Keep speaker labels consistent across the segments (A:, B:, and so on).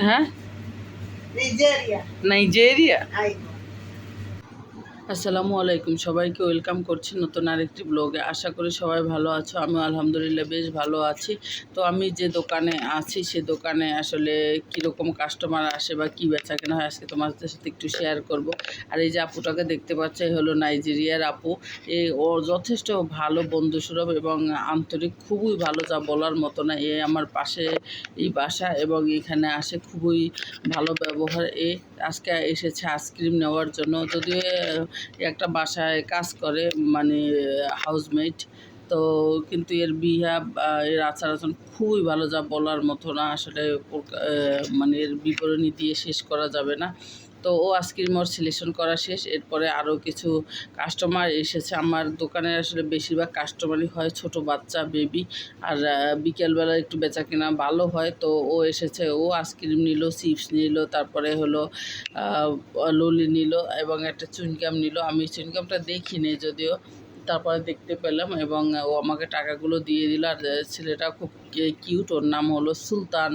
A: হ্যাঁ, নাইজেরিয়া। আসসালামু আলাইকুম, সবাইকে ওয়েলকাম করছি নতুন আরেকটি ব্লগে। আশা করি সবাই ভালো আছো, আমি আলহামদুলিল্লাহ বেশ ভালো আছি। তো আমি যে দোকানে আছি সে দোকানে আসলে কীরকম কাস্টমার আসে বা কী বেচা কেনা হয় আজকে তোমাদের সাথে একটু শেয়ার করব। আর এই যে আপুটাকে দেখতে পাচ্ছ এই হলো নাইজেরিয়ার আপু। ও যথেষ্ট ভালো বন্ধুসুলভ এবং আন্তরিক, খুবই ভালো, যা বলার মতো না। আমার পাশে এই বাসা এবং এখানে আসে, খুবই ভালো ব্যবহার। আজকে এসেছে আইসক্রিম নেওয়ার জন্য, যদিও একটা বাসায় কাজ করে, মানে হাউসমেট। তো কিন্তু এর বিহেভ, এর আচার আচরণ খুবই ভালো, যা বলার মতো না। আসলে মানে এর বিবরণী দিয়ে শেষ করা যাবে না। তো ও আইসক্রিম ওর সিলেকশন করা শেষ। এরপরে আরও কিছু কাস্টমার এসেছে আমার দোকানে। আসলে বেশিরভাগ কাস্টমারই হয় ছোট বাচ্চা, বেবি। আর বিকেলবেলা একটু বেচা কেনা ভালো হয়। তো ও এসেছে, ও আইসক্রিম নিল, চিপস নিল, তারপরে হলো ললি নিল এবং একটা চুইংগাম নিল। আমি চুইংগামটা দেখিনি যদিও, তারপরে দেখতে পেলাম এবং ও আমাকে টাকাগুলো দিয়ে দিল। আর ছেলেটা খুব কিউট, ওর নাম হলো সুলতান।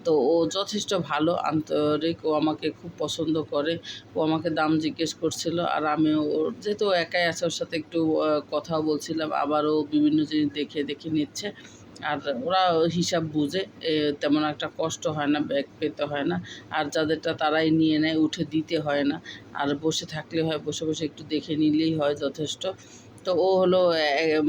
A: তো ও যথেষ্ট ভালো, আন্তরিক, ও আমাকে খুব পছন্দ করে। ও আমাকে দাম জিজ্ঞেস করছিল, আর আমি ওর যেহেতু একাই আছে ওর সাথে একটু কথাও বলছিলাম। আবারও বিভিন্ন জিনিস দেখে দেখে নিচ্ছে। আর ওরা হিসাব বুঝে, তেমন একটা কষ্ট হয় না, ব্যাগ পেতে হয় না। আর যাদেরটা তারাই নিয়ে নেয়, উঠে দিতে হয় না। আর বসে থাকলে হয়, বসে বসে একটু দেখে নিলেই হয় যথেষ্ট। তো ও হলো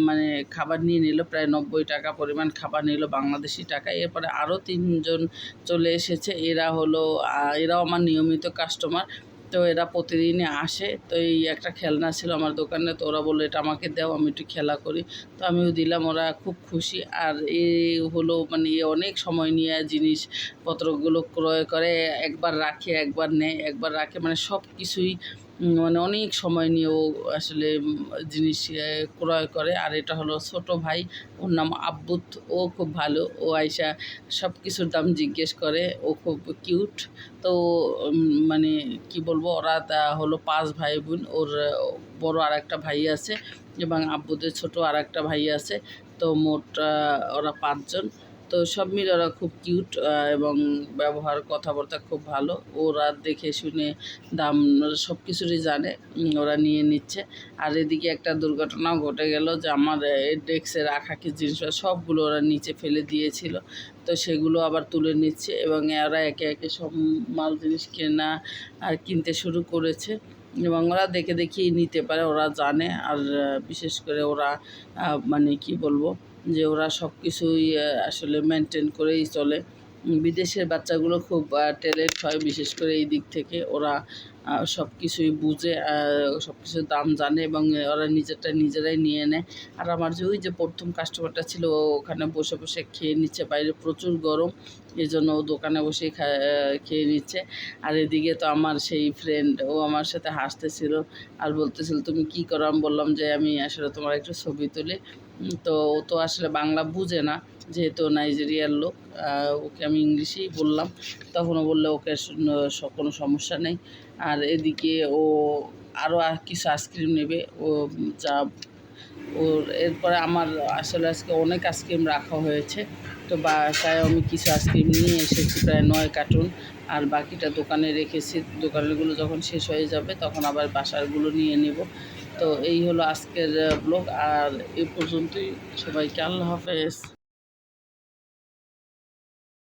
A: মানে খাবার নিয়ে নিল, প্রায় 90 টাকা পরিমাণ খাবার নিল বাংলাদেশি টাকা। এরপরে আরও 3 জন চলে এসেছে। এরাও আমার নিয়মিত কাস্টমার। তো এরা প্রতিদিনই আসে। তো এই একটা খেলনা ছিল আমার দোকানে, তো ওরা বললো এটা আমাকে দাও, আমি একটু খেলা করি। তো আমিও দিলাম, ওরা খুব খুশি। আর হলো মানে অনেক সময় নিয়ে জিনিসপত্রগুলো ক্রয় করে, একবার রাখে, একবার নেয়, একবার রাখে, মানে সব কিছুই মানে অনেক সময় নিয়ে ও আসলে জিনিস ক্রয় করে। আর এটা হলো ছোট ভাই, ওর নাম আব্বুত। ও খুব ভালো, ও আইসা সব কিছুর দাম জিজ্ঞেস করে, ও খুব কিউট। তো মানে কি বলবো, ওরা হলো 5 ভাই বোন। ওর বড় আর একটা ভাই আছে এবং আব্বুদের ছোট আর একটা ভাই আছে। তো মোট ওরা 5 জন। তো সব মিলে ওরা খুব কিউট এবং ব্যবহার, কথাবার্তা খুব ভালো। ওরা দেখে শুনে দাম সব কিছুরই জানে, ওরা নিয়ে নিচ্ছে। আর এদিকে একটা দুর্ঘটনাও ঘটে গেল, যে আমার ডেস্কে রাখা কি জিনিস সবগুলো ওরা নিচে ফেলে দিয়েছিল। তো সেগুলো আবার তুলে নিচ্ছে এবং ওরা একে একে সব মাল জিনিস কেনা আর কিনতে শুরু করেছে। এবং ওরা দেখে দেখেই নিতে পারে, ওরা জানে। আর বিশেষ করে ওরা মানে কি বলবো, যে ওরা সব কিছুই আসলে মেনটেন করেই চলে। বিদেশের বাচ্চাগুলো খুব ট্যালেন্ট হয়, বিশেষ করে এই দিক থেকে। ওরা সব কিছুই বুঝে, সব কিছুর দাম জানে এবং ওরা নিজেরাই নিয়ে নেয়। আর আমার ওই যে প্রথম কাস্টমারটা ছিল, ও ওখানে বসে বসে খেয়ে নিচ্ছে, বাইরে প্রচুর গরম, এই জন্য ও দোকানে বসেই খেয়ে নিচ্ছে। আর এদিকে তো আমার সেই ফ্রেন্ড, ও আমার সাথে হাসতেছিল আর বলতেছিল তুমি কী করো। আমি বললাম যে আমি আসলে তোমার একটু ছবি তুলি। তো ও তো আসলে বাংলা বুঝে না, যেহেতু নাইজেরিয়ার লোক। ওকে আমি ইংলিশেই বললাম, তখনও বললে ওকে কোনো সমস্যা নেই। আর এদিকে ও আরও কিছু আইসক্রিম নেবে, ও যা ওর এরপরে আমার আসলে আজকে অনেক আইসক্রিম রাখা হয়েছে। তো বাসায় আমি কিছু আইসক্রিম নিয়ে এসেছি, প্রায় 9 কার্টুন। আর বাকিটা দোকানে রেখেছি, দোকানেরগুলো যখন শেষ হয়ে যাবে তখন আবার বাসারগুলো নিয়ে নেব। তো এই হলো আজকের ব্লগ। আর এই পর্যন্তই, সবাইকে আল্লাহ হাফেজ।